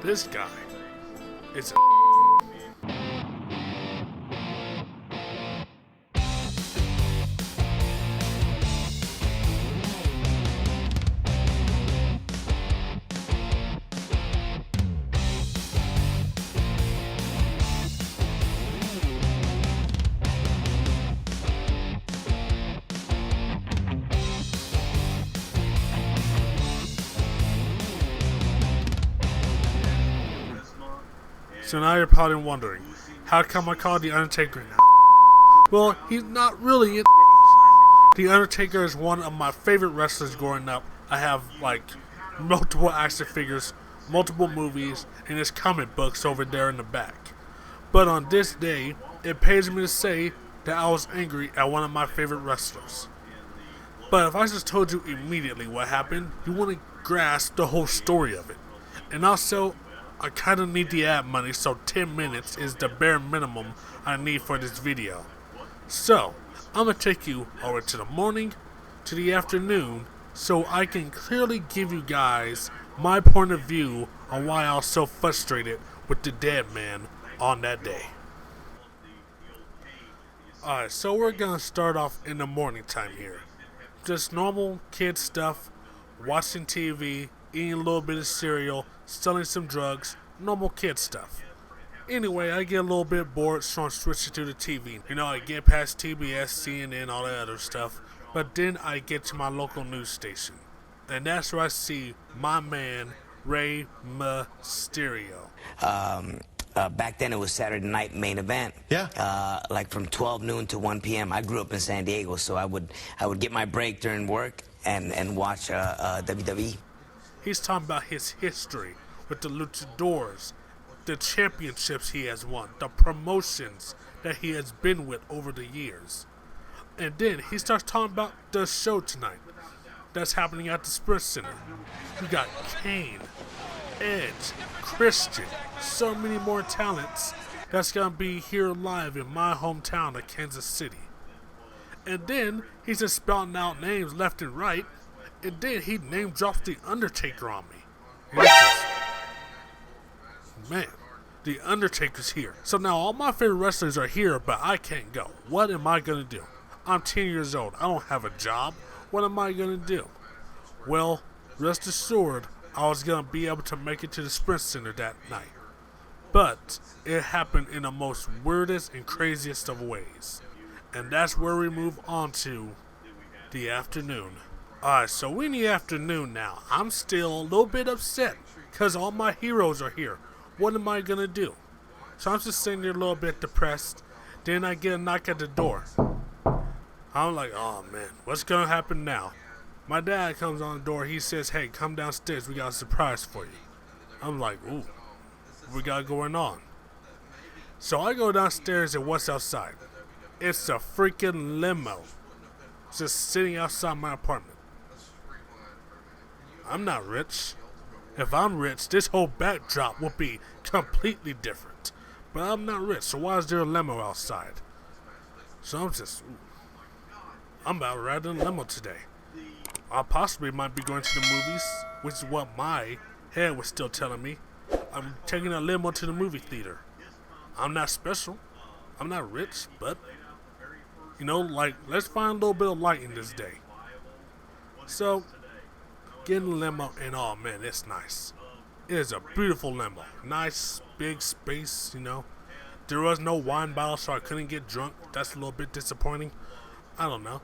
This guy is So now you're probably wondering, how come I call the Undertaker now? Well, he's not really it. The Undertaker is one of my favorite wrestlers growing up. I have, multiple action figures, multiple movies, and his comic books over there in the back. But on this day, it pays me to say that I was angry at one of my favorite wrestlers. But if I just told you immediately what happened, you wouldn't grasp the whole story of it. And also, I kind of need the ad money, so 10 minutes is the bare minimum I need for this video. So, I'm going to take you over to the morning, to the afternoon, so I can clearly give you guys my point of view on why I was so frustrated with the dead man on that day. Alright, so we're going to start off in the morning time here. Just normal kid stuff, watching TV, eating a little bit of cereal, selling some drugs, normal kid stuff. Anyway, I get a little bit bored, so I'm switching to the TV. I get past TBS, CNN, all that other stuff, but then I get to my local news station. And that's where I see my man, Rey Mysterio. Back then it was Saturday night main event. Yeah. From 12 noon to 1 p.m. I grew up in San Diego, so I would get my break during work and watch WWE. He's talking about his history with the luchadors, the championships he has won, the promotions that he has been with over the years. And then he starts talking about the show tonight that's happening at the Sprint Center. We got Kane, Edge, Christian, so many more talents that's going to be here live in my hometown of Kansas City. And then he's just spelling out names left and right. And then he name drops the Undertaker on me. And it's just, man, the Undertaker's here. So now all my favorite wrestlers are here, but I can't go. What am I going to do? I'm 10 years old. I don't have a job. What am I going to do? Well, rest assured, I was going to be able to make it to the Sprint Center that night. But it happened in the most weirdest and craziest of ways. And that's where we move on to the afternoon. Alright, so we're in the afternoon now. I'm still a little bit upset because all my heroes are here. What am I going to do? So I'm just sitting there a little bit depressed. Then I get a knock at the door. I'm like, oh man, what's going to happen now? My dad comes on the door. He says, hey, come downstairs. We got a surprise for you. I'm like, ooh, what we got going on? So I go downstairs and what's outside? It's a freaking limo just sitting outside my apartment. I'm not rich. If I'm rich, this whole backdrop would be completely different. But I'm not rich, so why is there a limo outside? So I'm about to ride in a limo today. I possibly might be going to the movies, which is what my head was still telling me. I'm taking a limo to the movie theater. I'm not special. I'm not rich, but, let's find a little bit of light in this day. So, get in the limo, and oh man, it's nice. It is a beautiful limo. Nice, big space, There was no wine bottle, so I couldn't get drunk. That's a little bit disappointing. I don't know.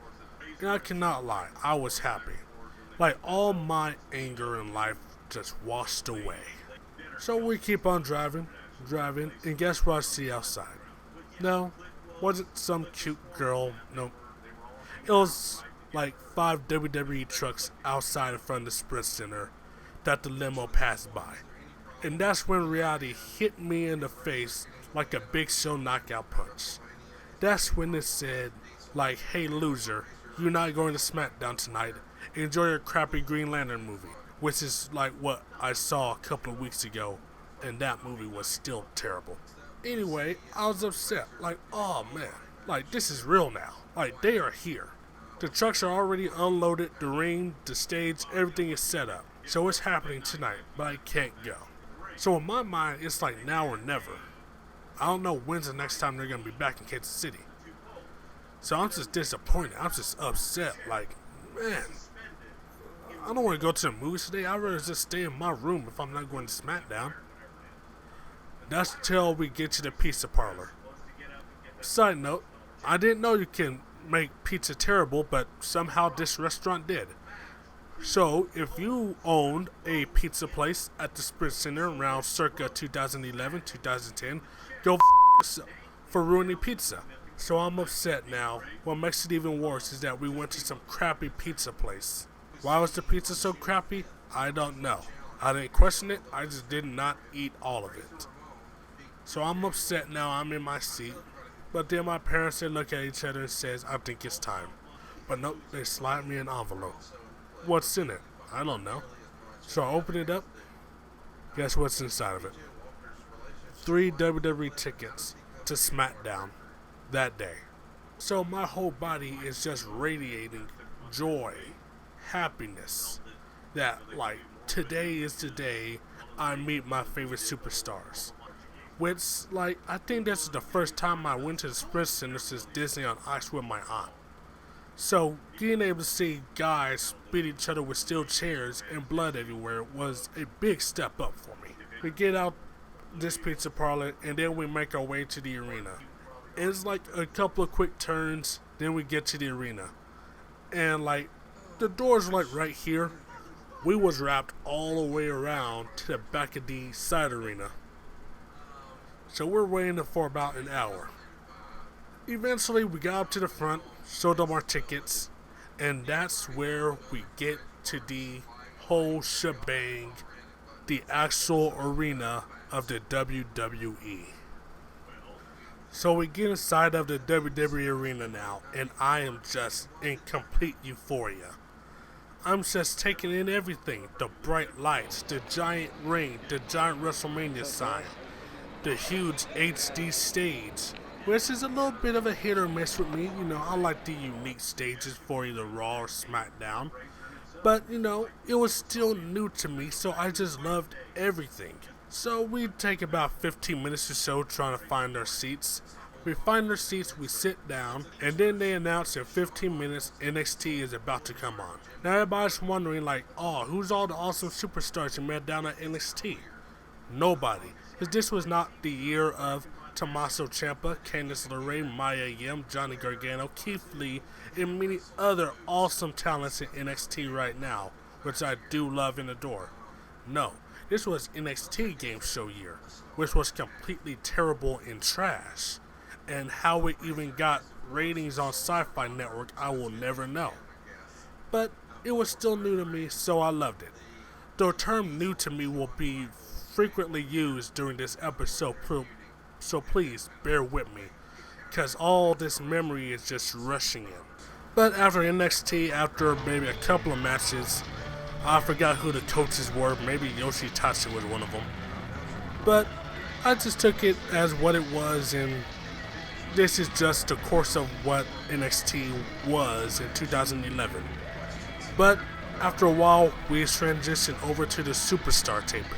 And I cannot lie, I was happy. All my anger in life just washed away. So we keep on driving, and guess what I see outside? No, wasn't some cute girl, nope. It was 5 WWE trucks outside in front of the Sprint Center that the limo passed by. And that's when reality hit me in the face like a Big Show knockout punch. That's when it said, hey loser, you're not going to SmackDown tonight. Enjoy your crappy Green Lantern movie. Which is what I saw a couple of weeks ago, and that movie was still terrible. Anyway, I was upset. Oh man, this is real now. They are here. The trucks are already unloaded, the ring, the stage, everything is set up. So it's happening tonight, but I can't go. So in my mind, it's like now or never. I don't know when's the next time they're going to be back in Kansas City. So I'm just disappointed. I'm just upset. Like, man, I don't want to go to the movies today. I'd rather just stay in my room if I'm not going to SmackDown. That's till we get to the pizza parlor. Side note, I didn't know you can make pizza terrible, but somehow this restaurant did. So, if you owned a pizza place at the Sprint Center around circa 2011, 2010, go yourself for ruining pizza. So I'm upset now. What makes it even worse is that we went to some crappy pizza place. Why was the pizza so crappy? I don't know. I didn't question it. I just did not eat all of it. So I'm upset now. I'm in my seat. But then my parents, they look at each other and says, I think it's time. But nope, they slide me an envelope. What's in it? I don't know. So I open it up. Guess what's inside of it? 3 WWE tickets to SmackDown that day. So my whole body is just radiating joy, happiness. That, like, today is the day I meet my favorite superstars. Which, like, I think this is the first time I went to the Sprint Center since Disney on Ice with my aunt. So, being able to see guys beat each other with steel chairs and blood everywhere was a big step up for me. We get out this pizza parlor and then we make our way to the arena. It's like a couple of quick turns, then we get to the arena. And, like, the doors were, like, right here. We was wrapped all the way around to the back of the side arena. So we're waiting for about an hour. Eventually, we got up to the front, showed them our tickets, and that's where we get to the whole shebang, the actual arena of the WWE. So we get inside of the WWE arena now, and I am just in complete euphoria. I'm just taking in everything. The bright lights, the giant ring, the giant WrestleMania sign, the huge HD stage, which is a little bit of a hit or miss with me. You know, I like the unique stages for either Raw or SmackDown. But, you know, it was still new to me, so I just loved everything. So we take about 15 minutes or so trying to find our seats. We find our seats, we sit down, and then they announce in 15 minutes NXT is about to come on. Now everybody's wondering, like, oh, who's all the awesome superstars you met down at NXT? Nobody. Because this was not the year of Tommaso Ciampa, Candice LeRae, Maya Yim, Johnny Gargano, Keith Lee, and many other awesome talents in NXT right now, which I do love and adore. No, this was NXT Game Show year, which was completely terrible and trash. And how it even got ratings on Sci-Fi Network, I will never know. But it was still new to me, so I loved it. The term new to me will be frequently used during this episode, so please bear with me, because all this memory is just rushing in. But after NXT, after maybe a couple of matches, I forgot who the coaches were. Maybe Yoshitatsu was one of them. But I just took it as what it was, and this is just the course of what NXT was in 2011. But after a while, we transitioned over to the Superstar taping.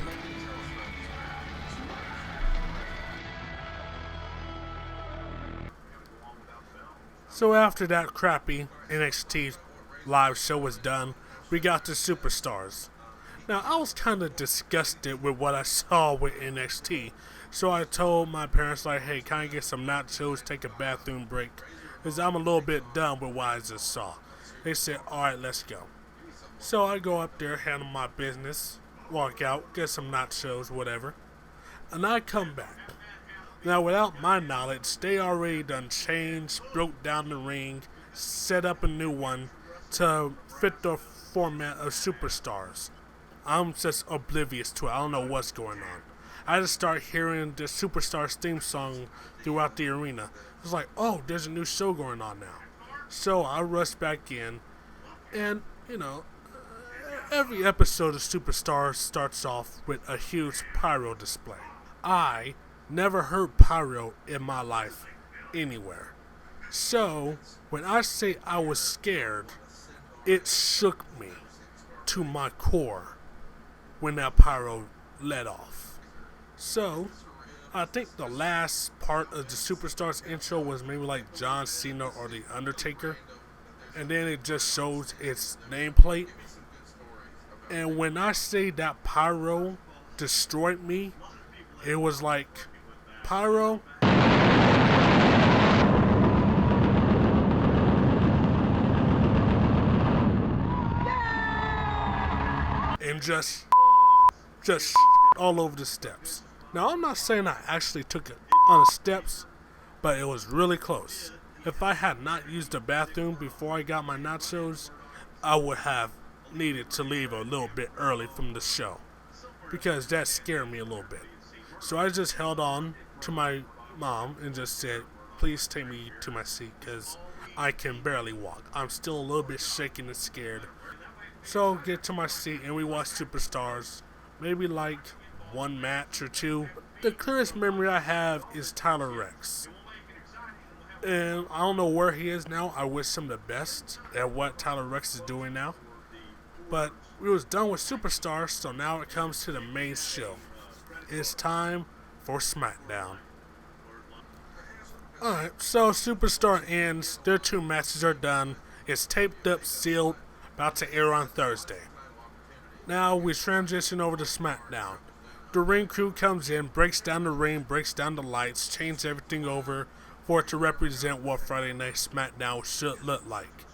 So after that crappy NXT live show was done, we got the Superstars. Now, I was kind of disgusted with what I saw with NXT, so I told my parents, like, hey, can I get some nachos, take a bathroom break? Because I'm a little bit done with what I just saw. They said, alright, let's go. So I go up there, handle my business, walk out, get some nachos, whatever, and I come back. Now, without my knowledge, they already done changed, broke down the ring, set up a new one to fit the format of Superstars. I'm just oblivious to it. I don't know what's going on. I just start hearing the Superstars theme song throughout the arena. It's like, oh, there's a new show going on now. So I rush back in, and, you know, every episode of Superstars starts off with a huge pyro display. I never heard pyro in my life anywhere. So, when I say I was scared, it shook me to my core when that pyro let off. So, I think the last part of the Superstars intro was maybe like John Cena or the Undertaker. And then it just shows its nameplate. And when I say that Pyro destroyed me, it was like, Pyro, and just all over the steps. Now, I'm not saying I actually took it on the steps, but it was really close. If I had not used the bathroom before I got my nachos, I would have needed to leave a little bit early from the show, because that scared me a little bit. So I just held on to my mom and just said, please take me to my seat, because I can barely walk. I'm still a little bit shaken and scared. So get to my seat and we watch Superstars. Maybe like one match or two. The clearest memory I have is Tyler Rex. And I don't know where he is now. I wish him the best at what Tyler Rex is doing now. But we was done with Superstars, so now it comes to the main show. It's time for SmackDown. Alright, so Superstar ends. Their 2 matches are done. It's taped up, sealed, about to air on Thursday. Now we transition over to SmackDown. The ring crew comes in, breaks down the ring, breaks down the lights, changes everything over for it to represent what Friday Night SmackDown should look like.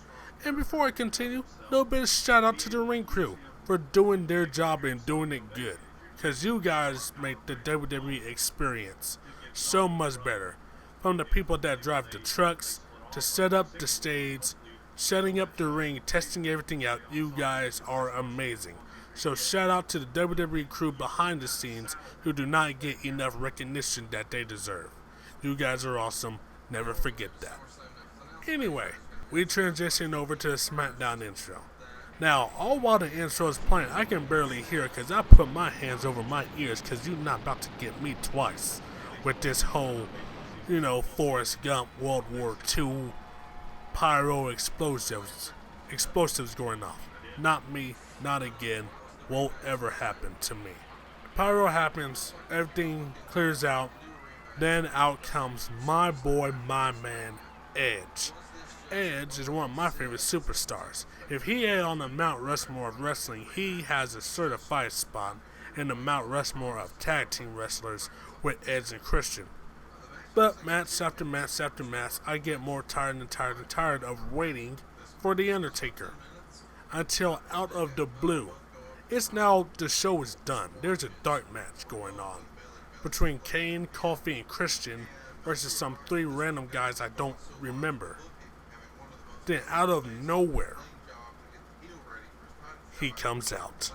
And before I continue, a little bit of shout out to the ring crew for doing their job and doing it good. Because you guys make the WWE experience so much better. From the people that drive the trucks, to set up the stage, setting up the ring, testing everything out, you guys are amazing. So shout out to the WWE crew behind the scenes who do not get enough recognition that they deserve. You guys are awesome. Never forget that. Anyway, we transition over to the SmackDown intro. Now, all while the intro is playing, I can barely hear it because I put my hands over my ears because you're not about to get me twice with this whole, Forrest Gump World War II pyro explosives going off. Not me, not again, won't ever happen to me. Pyro happens, everything clears out, then out comes my boy, my man, Edge. Edge is one of my favorite superstars. If he ain't on the Mount Rushmore of wrestling, he has a certified spot in the Mount Rushmore of tag team wrestlers with Edge and Christian. But match after match after match, I get more tired and tired and tired of waiting for The Undertaker. Until out of the blue, it's now the show is done. There's a dark match going on between Kane, Kofi, and Christian versus some 3 random guys I don't remember. Then out of nowhere, he comes out.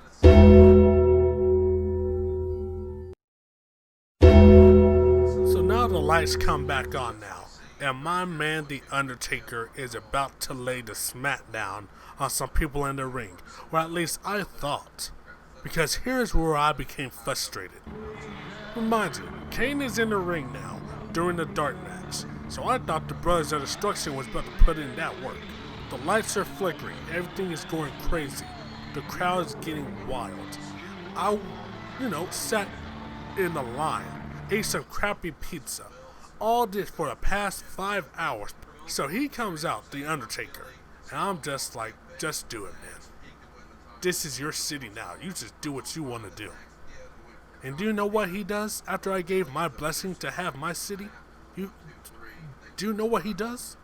So now the lights come back on now, and my man The Undertaker is about to lay the smackdown on some people in the ring, or at least I thought, because here's where I became frustrated. Remind you, Kane is in the ring now during the dark match, so I thought the Brothers of Destruction was about to put in that work. The lights are flickering, everything is going crazy, the crowd is getting wild. I, sat in the line, ate some crappy pizza, all this for the past 5 hours. So he comes out, The Undertaker, and I'm just like, just do it, man. This is your city now, you just do what you want to do. And do you know what he does after I gave my blessing to have my city? Do you know what he does?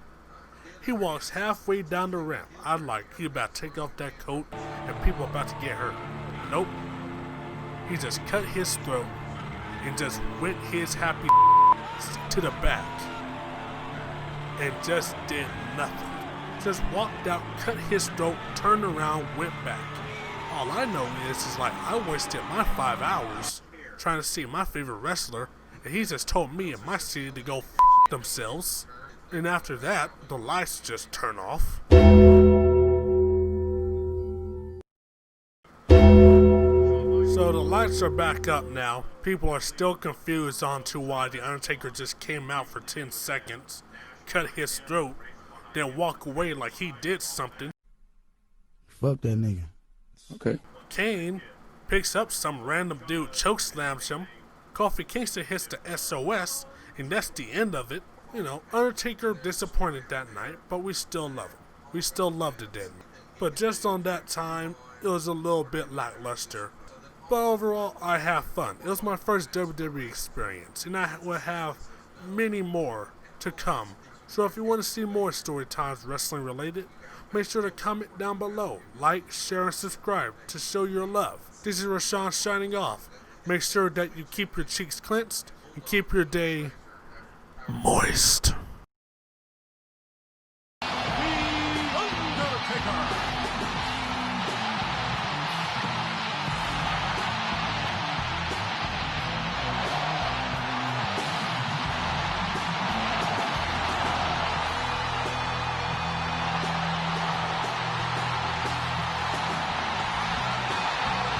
He walks halfway down the ramp. I'm like, he about to take off that coat and people about to get hurt. Nope. He just cut his throat and just went his happy to the back and just did nothing. Just walked out, cut his throat, turned around, went back. All I know is like I wasted my 5 hours trying to see my favorite wrestler, and he just told me and my city to go themselves. And after that, the lights just turn off. So the lights are back up now. People are still confused on to why The Undertaker just came out for 10 seconds, cut his throat, then walk away like he did something. Fuck that nigga. Okay. Kane picks up some random dude, chokeslams him, Kofi Kingston hits the SOS, and that's the end of it. You know, Undertaker disappointed that night, but we still love him. We still love the dead man. But just on that time, it was a little bit lackluster. But overall, I have fun. It was my first WWE experience, and I will have many more to come. So if you want to see more story times wrestling related, make sure to comment down below, like, share, and subscribe to show your love. This is Rashawn signing off. Make sure that you keep your cheeks clenched and keep your day moist. The Undertaker.